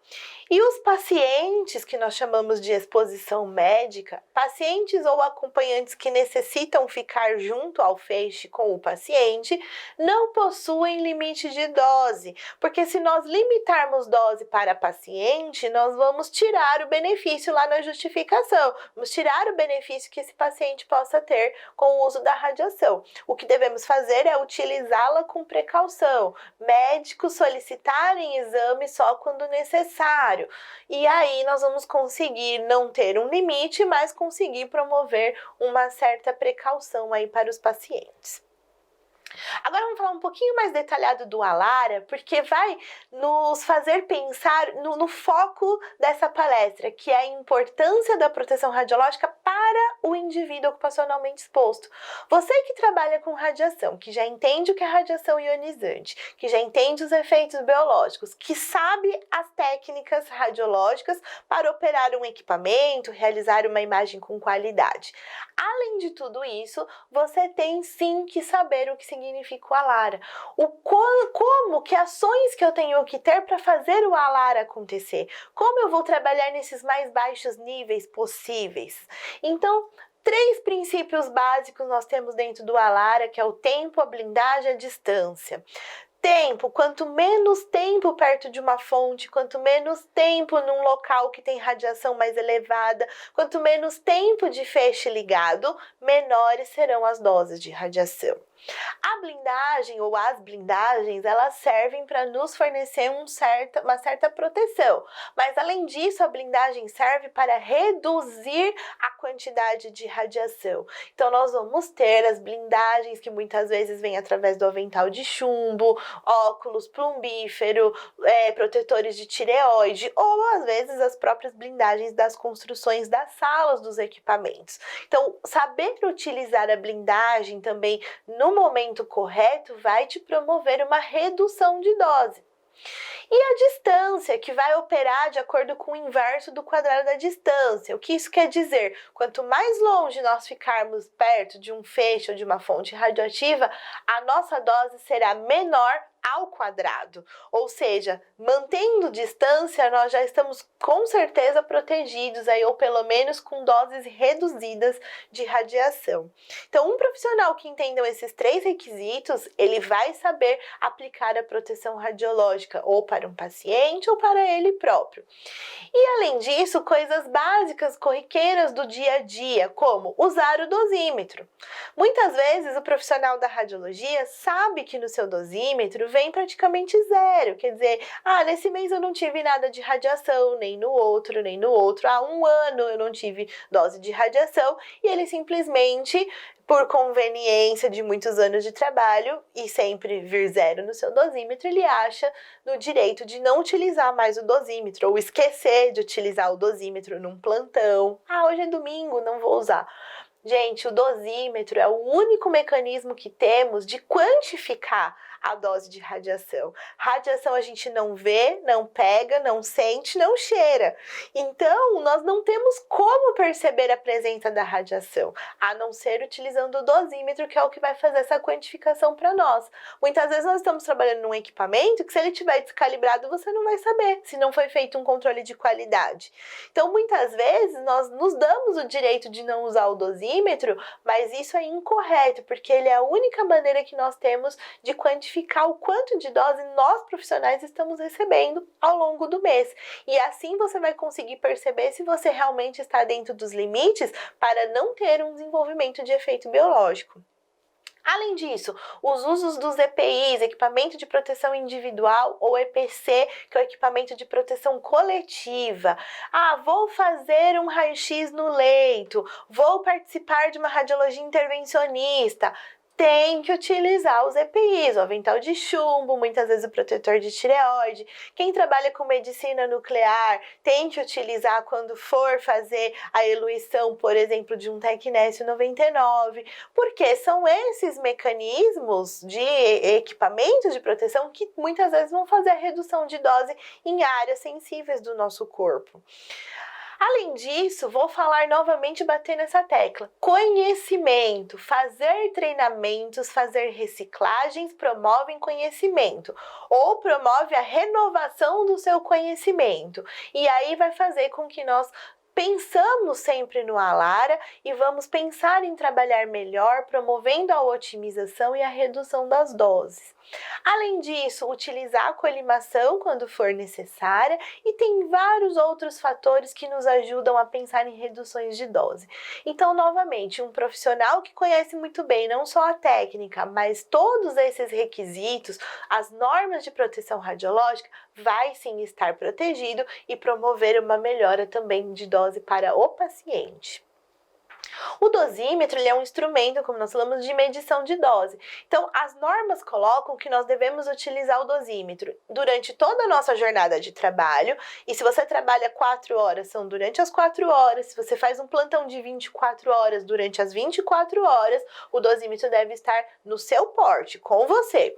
E os pacientes que nós chamamos de exposição médica, pacientes ou acompanhantes que necessitam ficar junto ao feixe com o paciente, não possuem limite de dose, porque se nós limitarmos dose para paciente, nós vamos tirar o benefício lá na justificação, vamos tirar o benefício que esse paciente possa ter com o uso da radiação. O que devemos fazer é utilizá-la com precaução, médicos solicitarem exame só quando necessário. E aí nós vamos conseguir não ter um limite, mas conseguir promover uma certa precaução aí para os pacientes. Agora vamos falar um pouquinho mais detalhado do ALARA, porque vai nos fazer pensar no foco dessa palestra, que é a importância da proteção radiológica para o indivíduo ocupacionalmente exposto. Você que trabalha com radiação, que já entende o que é radiação ionizante, que já entende os efeitos biológicos, que sabe as técnicas radiológicas para operar um equipamento, realizar uma imagem com qualidade. Além de tudo isso, você tem sim que saber o que significa o ALARA, que ações que eu tenho que ter para fazer o ALARA acontecer, como eu vou trabalhar nesses mais baixos níveis possíveis. Então, 3 princípios básicos nós temos dentro do ALARA, que é o tempo, a blindagem e a distância. Tempo, quanto menos tempo perto de uma fonte, quanto menos tempo num local que tem radiação mais elevada, quanto menos tempo de feixe ligado, menores serão as doses de radiação. A blindagem ou as blindagens, elas servem para nos fornecer uma certa proteção, mas além disso a blindagem serve para reduzir a quantidade de radiação. Então nós vamos ter as blindagens que muitas vezes vêm através do avental de chumbo, óculos plumbífero, protetores de tireoide ou às vezes as próprias blindagens das construções das salas dos equipamentos. Então saber utilizar a blindagem também no momento correto vai te promover uma redução de dose. E a distância, que vai operar de acordo com o inverso do quadrado da distância. O que isso quer dizer? Quanto mais longe nós ficarmos perto de um feixe ou de uma fonte radioativa, a nossa dose será menor ao quadrado. Ou seja, mantendo distância, nós já estamos com certeza protegidos aí, ou pelo menos com doses reduzidas de radiação. Então, um profissional que entendam esses 3 requisitos, ele vai saber aplicar a proteção radiológica ou para um paciente ou para ele próprio. E além disso, coisas básicas, corriqueiras do dia a dia, como usar o dosímetro. Muitas vezes o profissional da radiologia sabe que no seu dosímetro vem praticamente zero, quer dizer, nesse mês eu não tive nada de radiação, nem no outro, nem no outro, há um ano eu não tive dose de radiação, e ele simplesmente, por conveniência de muitos anos de trabalho e sempre vir zero no seu dosímetro, ele acha no direito de não utilizar mais o dosímetro ou esquecer de utilizar o dosímetro num plantão. Hoje é domingo, não vou usar. Gente, o dosímetro é o único mecanismo que temos de quantificar a dose de radiação? Radiação a gente não vê, não pega, não sente, não cheira. Então, nós não temos como perceber a presença da radiação, a não ser utilizando o dosímetro, que é o que vai fazer essa quantificação para nós. Muitas vezes nós estamos trabalhando num equipamento que, se ele estiver descalibrado, você não vai saber se não foi feito um controle de qualidade. Então, muitas vezes, nós nos damos o direito de não usar o dosímetro, mas isso é incorreto, porque ele é a única maneira que nós temos de quantificar o quanto de dose nós, profissionais, estamos recebendo ao longo do mês. E assim você vai conseguir perceber se você realmente está dentro dos limites para não ter um desenvolvimento de efeito biológico. Além disso, os usos dos EPIs, equipamento de proteção individual, ou EPC, que é o equipamento de proteção coletiva. Vou fazer um raio-x no leito, vou participar de uma radiologia intervencionista. Tem que utilizar os EPIs, o avental de chumbo, muitas vezes o protetor de tireoide. Quem trabalha com medicina nuclear tem que utilizar quando for fazer a eluição, por exemplo, de um Tecnésio 99, porque são esses mecanismos de equipamentos de proteção que muitas vezes vão fazer a redução de dose em áreas sensíveis do nosso corpo. Além disso, vou falar novamente, bater nessa tecla. Conhecimento, fazer treinamentos, fazer reciclagens promovem conhecimento ou promove a renovação do seu conhecimento. E aí vai fazer com que nós pensamos sempre no ALARA e vamos pensar em trabalhar melhor, promovendo a otimização e a redução das doses. Além disso, utilizar a colimação quando for necessária, e tem vários outros fatores que nos ajudam a pensar em reduções de dose. Então, novamente, um profissional que conhece muito bem não só a técnica, mas todos esses requisitos, as normas de proteção radiológica, vai sim estar protegido e promover uma melhora também de dose para o paciente. O dosímetro, ele é um instrumento, como nós falamos, de medição de dose. Então, as normas colocam que nós devemos utilizar o dosímetro durante toda a nossa jornada de trabalho, e se você trabalha 4 horas, são durante as 4 horas, se você faz um plantão de 24 horas, durante as 24 horas, o dosímetro deve estar no seu porte, com você.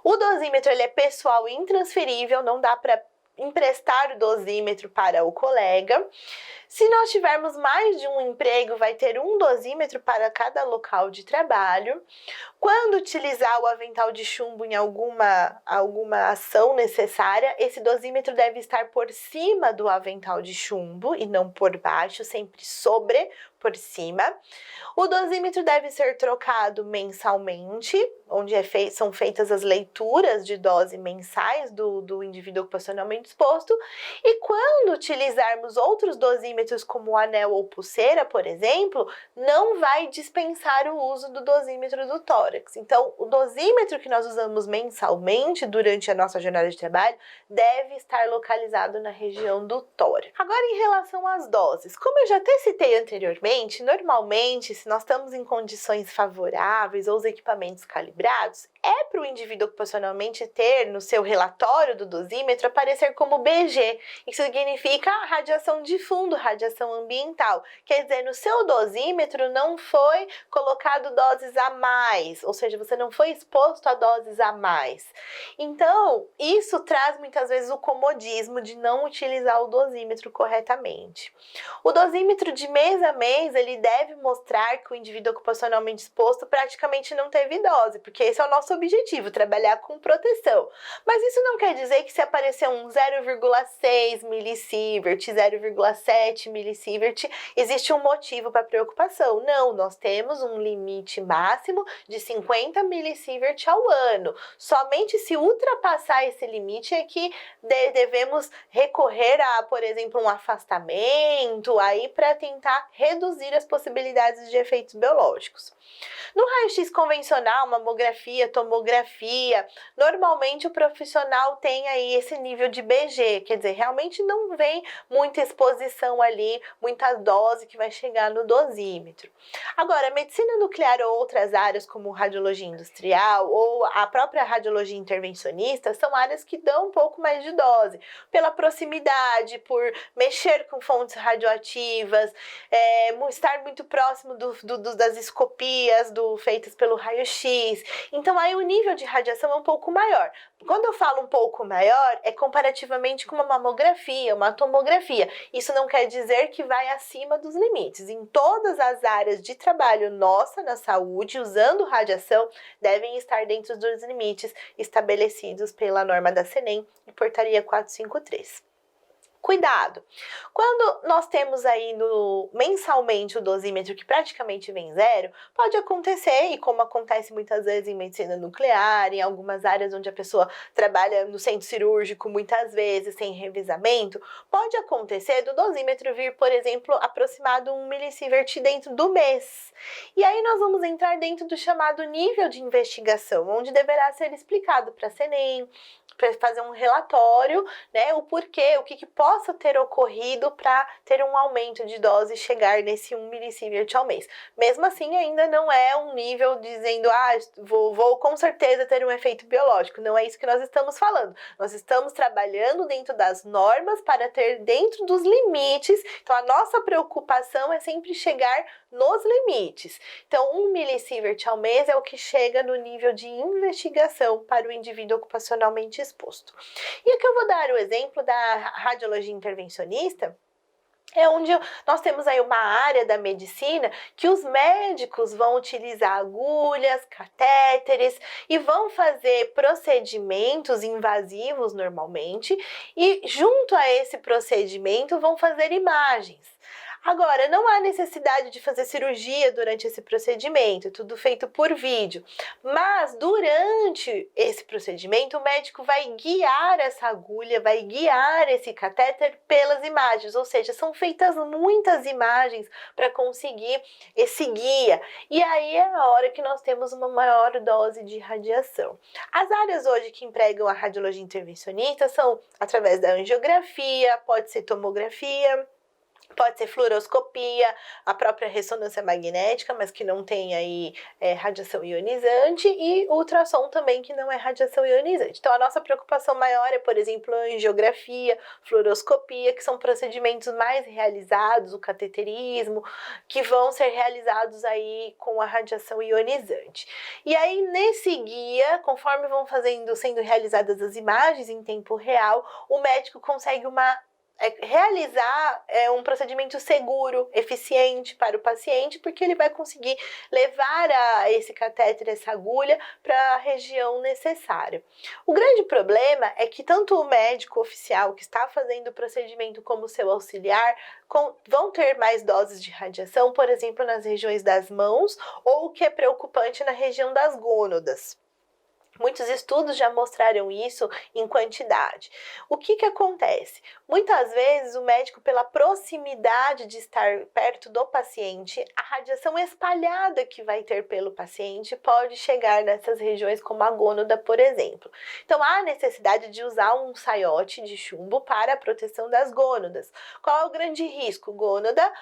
O dosímetro, ele é pessoal e intransferível, não dá para emprestar o dosímetro para o colega. Se nós tivermos mais de um emprego, vai ter um dosímetro para cada local de trabalho. Quando utilizar o avental de chumbo em alguma ação necessária, esse dosímetro deve estar por cima do avental de chumbo e não por baixo, sempre por cima. O dosímetro deve ser trocado mensalmente, onde são feitas as leituras de dose mensais do indivíduo ocupacionalmente exposto. E quando utilizarmos outros dosímetros, como anel ou pulseira, por exemplo, não vai dispensar o uso do dosímetro do tórax. Então, o dosímetro que nós usamos mensalmente durante a nossa jornada de trabalho deve estar localizado na região do tórax. Agora, em relação às doses, como eu já até citei anteriormente, normalmente, se nós estamos em condições favoráveis ou os equipamentos calibrados, é para o indivíduo ocupacionalmente ter no seu relatório do dosímetro aparecer como BG. Isso significa radiação de fundo, radiação ambiental. Quer dizer, no seu dosímetro não foi colocado doses a mais, ou seja, você não foi exposto a doses a mais. Então, isso traz muitas vezes o comodismo de não utilizar o dosímetro corretamente. O dosímetro de mês a mês, ele deve mostrar que o indivíduo ocupacionalmente exposto praticamente não teve dose, porque esse é o nosso objetivo, trabalhar com proteção. Mas isso não quer dizer que se aparecer um 0,6 milisievert, 0,7 milisievert, existe um motivo para preocupação. Não, nós temos um limite máximo de 50 milisievert ao ano. Somente se ultrapassar esse limite é que devemos recorrer a, por exemplo, um afastamento aí para tentar reduzir as possibilidades de efeitos biológicos. No raio-x convencional, mamografia, tomografia, normalmente o profissional tem aí esse nível de BG, quer dizer, realmente não vem muita exposição ali, muita dose que vai chegar no dosímetro. Agora, medicina nuclear ou outras áreas como radiologia industrial ou a própria radiologia intervencionista são áreas que dão um pouco mais de dose, pela proximidade, por mexer com fontes radioativas. estar muito próximo das escopias feitas pelo raio-x. Então, aí o nível de radiação é um pouco maior. Quando eu falo um pouco maior, é comparativamente com uma mamografia, uma tomografia. Isso não quer dizer que vai acima dos limites. Em todas as áreas de trabalho nossa na saúde, usando radiação, devem estar dentro dos limites estabelecidos pela norma da CENEM e portaria 453. Cuidado! Quando nós temos aí mensalmente o dosímetro que praticamente vem zero, pode acontecer, e como acontece muitas vezes em medicina nuclear, em algumas áreas onde a pessoa trabalha no centro cirúrgico, muitas vezes sem revisamento, pode acontecer do dosímetro vir, por exemplo, aproximado 1 milisievert dentro do mês. E aí nós vamos entrar dentro do chamado nível de investigação, onde deverá ser explicado para a CENEM, para fazer um relatório, né, o porquê, o que possa ter ocorrido para ter um aumento de dose e chegar nesse 1 milisievert ao mês. Mesmo assim, ainda não é um nível dizendo, vou com certeza ter um efeito biológico. Não é isso que nós estamos falando. Nós estamos trabalhando dentro das normas para ter dentro dos limites. Então, a nossa preocupação é sempre chegar nos limites. Então, 1 milisievert ao mês é o que chega no nível de investigação para o indivíduo ocupacionalmente exposto. E aqui eu vou dar o exemplo da radiologia intervencionista, onde nós temos aí uma área da medicina que os médicos vão utilizar agulhas, catéteres e vão fazer procedimentos invasivos normalmente e junto a esse procedimento vão fazer imagens. Agora, não há necessidade de fazer cirurgia durante esse procedimento, tudo feito por vídeo. Mas durante esse procedimento, o médico vai guiar essa agulha, vai guiar esse catéter pelas imagens, ou seja, são feitas muitas imagens para conseguir esse guia. E aí é a hora que nós temos uma maior dose de radiação. As áreas hoje que empregam a radiologia intervencionista são através da angiografia, pode ser tomografia, pode ser fluoroscopia, a própria ressonância magnética, mas que não tem aí radiação ionizante, e ultrassom também, que não é radiação ionizante. Então, a nossa preocupação maior é, por exemplo, a angiografia, fluoroscopia, que são procedimentos mais realizados, o cateterismo, que vão ser realizados aí com a radiação ionizante. E aí, nesse guia, conforme vão sendo realizadas as imagens em tempo real, o médico consegue realizar um procedimento seguro, eficiente para o paciente, porque ele vai conseguir levar esse catéter, essa agulha, para a região necessária. O grande problema é que tanto o médico oficial que está fazendo o procedimento como seu auxiliar vão ter mais doses de radiação, por exemplo, nas regiões das mãos, ou o que é preocupante, na região das gônadas. Muitos estudos já mostraram isso em quantidade. O que acontece? Muitas vezes o médico, pela proximidade de estar perto do paciente, a radiação espalhada que vai ter pelo paciente pode chegar nessas regiões como a gônada, por exemplo. Então, há necessidade de usar um saiote de chumbo para a proteção das gônadas. Qual é o grande risco? Gônada,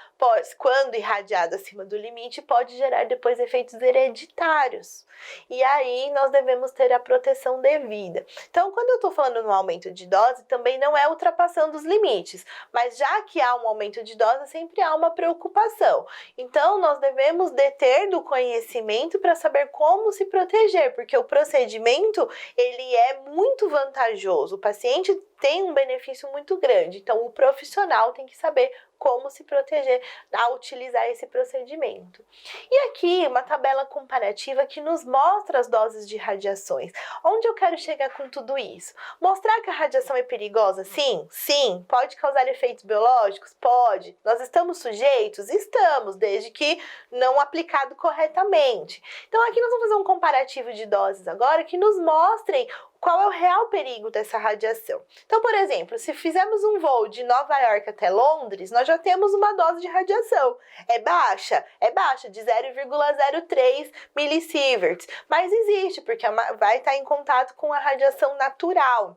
quando irradiada acima do limite, pode gerar depois efeitos hereditários. E aí, nós devemos ter a proteção devida. Então, quando eu estou falando no aumento de dose, também não é ultrapassando os limites, mas já que há um aumento de dose, sempre há uma preocupação. Então, nós devemos deter do conhecimento para saber como se proteger, porque o procedimento, ele é muito vantajoso. O paciente tem um benefício muito grande, então o profissional tem que saber como se proteger ao utilizar esse procedimento. E aqui uma tabela comparativa que nos mostra as doses de radiações. Onde eu quero chegar com tudo isso? Mostrar que a radiação é perigosa? Sim, sim. Pode causar efeitos biológicos? Pode. Nós estamos sujeitos? Estamos, desde que não aplicado corretamente. Então aqui nós vamos fazer um comparativo de doses agora que nos mostrem qual é o real perigo dessa radiação. Então, por exemplo, se fizermos um voo de Nova York até Londres, nós já temos uma dose de radiação. É baixa? É baixa, de 0,03 millisieverts. Mas existe, porque vai estar em contato com a radiação natural.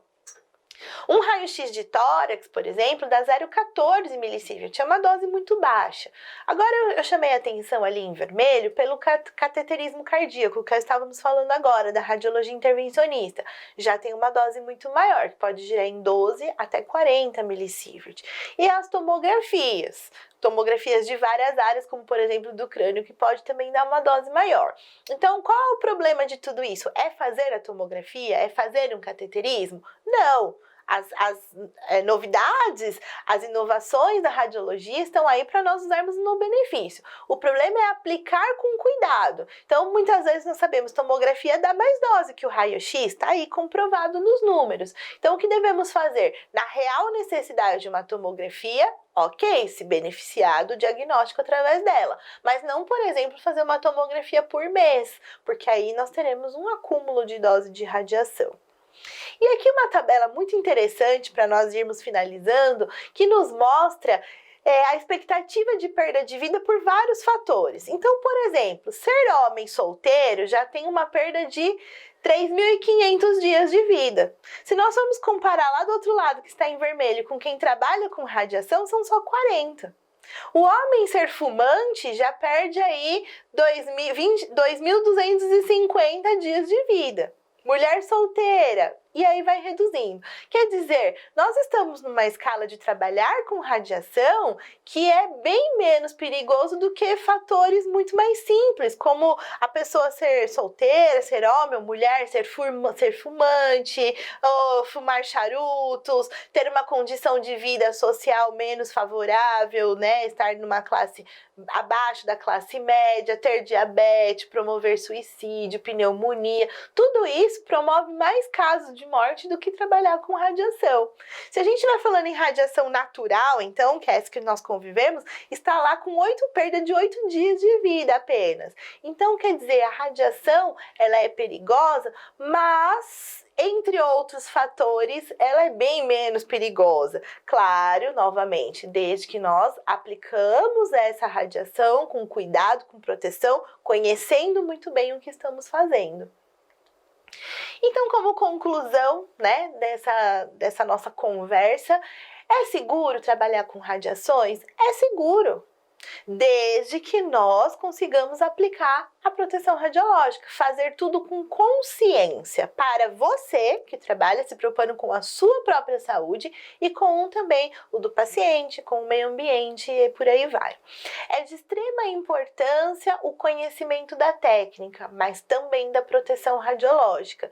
Um raio-x de tórax, por exemplo, dá 0,14 milisievert, é uma dose muito baixa. Agora, eu chamei a atenção ali em vermelho pelo cateterismo cardíaco, que estávamos falando agora, da radiologia intervencionista. Já tem uma dose muito maior, que pode girar em 12 até 40 milisievert. E as tomografias? tomografias de várias áreas, como por exemplo do crânio, que pode também dar uma dose maior. Então, qual é o problema de tudo isso? É fazer a tomografia? É fazer um cateterismo? Não! As novidades, as inovações da radiologia estão aí para nós usarmos no benefício. O problema é aplicar com cuidado. Então, muitas vezes nós sabemos que tomografia dá mais dose que o raio-x, está aí comprovado nos números. Então, o que devemos fazer? Na real necessidade de uma tomografia, ok, se beneficiar do diagnóstico através dela, mas não, por exemplo, fazer uma tomografia por mês, porque aí nós teremos um acúmulo de dose de radiação. E aqui uma tabela muito interessante para nós irmos finalizando, que nos mostra a expectativa de perda de vida por vários fatores. Então, por exemplo, ser homem solteiro já tem uma perda de 3.500 dias de vida. Se nós formos comparar lá do outro lado, que está em vermelho, com quem trabalha com radiação, são só 40. O homem ser fumante já perde aí 2.250 dias de vida. Mulher solteira, e aí vai reduzindo. Quer dizer, nós estamos numa escala de trabalhar com radiação que é bem menos perigoso do que fatores muito mais simples, como a pessoa ser solteira, ser homem ou mulher, ser fumante, ou fumar charutos, ter uma condição de vida social menos favorável, né? Estar numa classe abaixo da classe média, ter diabetes, promover suicídio, pneumonia, tudo isso promove mais casos de morte do que trabalhar com radiação. Se a gente vai falando em radiação natural, então, que é essa que nós convivemos, está lá com perda de 8 dias de vida apenas. Então, quer dizer, a radiação, ela é perigosa, mas entre outros fatores, ela é bem menos perigosa. Claro, novamente, desde que nós aplicamos essa radiação com cuidado, com proteção, conhecendo muito bem o que estamos fazendo. Então, como conclusão, né, dessa nossa conversa, é seguro trabalhar com radiações? É seguro, desde que nós consigamos aplicar a proteção radiológica, fazer tudo com consciência para você que trabalha se preocupando com a sua própria saúde e com também o do paciente, com o meio ambiente e por aí vai. É de extrema importância o conhecimento da técnica, mas também da proteção radiológica.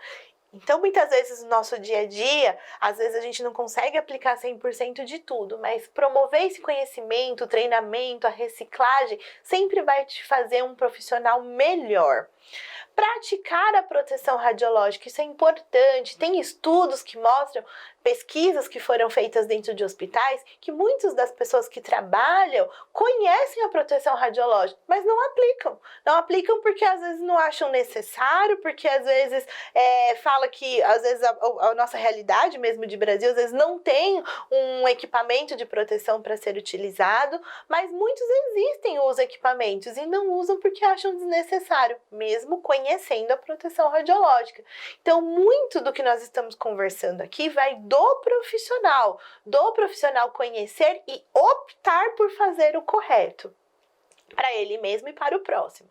Então, muitas vezes no nosso dia a dia, às vezes a gente não consegue aplicar 100% de tudo, mas promover esse conhecimento, o treinamento, a reciclagem, sempre vai te fazer um profissional melhor. Praticar a proteção radiológica, isso é importante. Tem estudos que mostram, pesquisas que foram feitas dentro de hospitais, que muitas das pessoas que trabalham conhecem a proteção radiológica, mas não aplicam. Não aplicam porque às vezes não acham necessário, porque às vezes fala que às vezes a nossa realidade mesmo de Brasil, às vezes não tem um equipamento de proteção para ser utilizado, mas muitos existem os equipamentos e não usam porque acham desnecessário, mesmo conhecendo a proteção radiológica. Então, muito do que nós estamos conversando aqui vai do profissional conhecer e optar por fazer o correto para ele mesmo e para o próximo.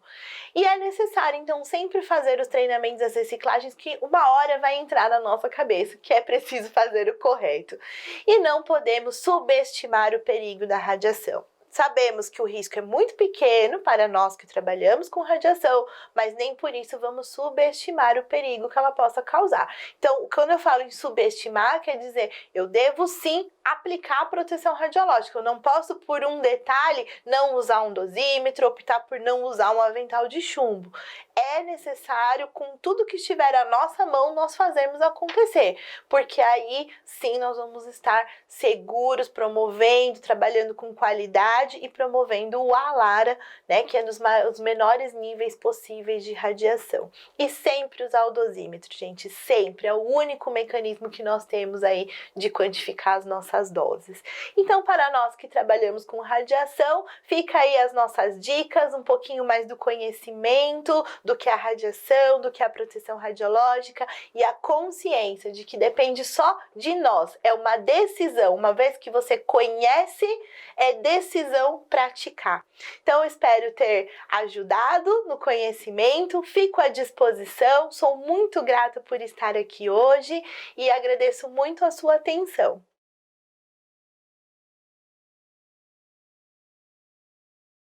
E é necessário, então, sempre fazer os treinamentos, as reciclagens, que uma hora vai entrar na nossa cabeça, que é preciso fazer o correto. E não podemos subestimar o perigo da radiação. Sabemos que o risco é muito pequeno para nós que trabalhamos com radiação, mas nem por isso vamos subestimar o perigo que ela possa causar. Então, quando eu falo em subestimar, quer dizer, eu devo sim aplicar a proteção radiológica. Eu não posso, por um detalhe, não usar um dosímetro, optar por não usar um avental de chumbo. É necessário, com tudo que estiver à nossa mão, nós fazermos acontecer, porque aí sim nós vamos estar seguros, promovendo, trabalhando com qualidade e promovendo o ALARA, né, que é os menores níveis possíveis de radiação. E sempre usar o dosímetro, gente, sempre. É o único mecanismo que nós temos aí de quantificar as nossas doses. Então, para nós que trabalhamos com radiação, fica aí as nossas dicas, um pouquinho mais do conhecimento, do que a radiação, do que a proteção radiológica e a consciência de que depende só de nós. É uma decisão, uma vez que você conhece, é decisão praticar. Então, eu espero ter ajudado no conhecimento, fico à disposição, sou muito grata por estar aqui hoje e agradeço muito a sua atenção.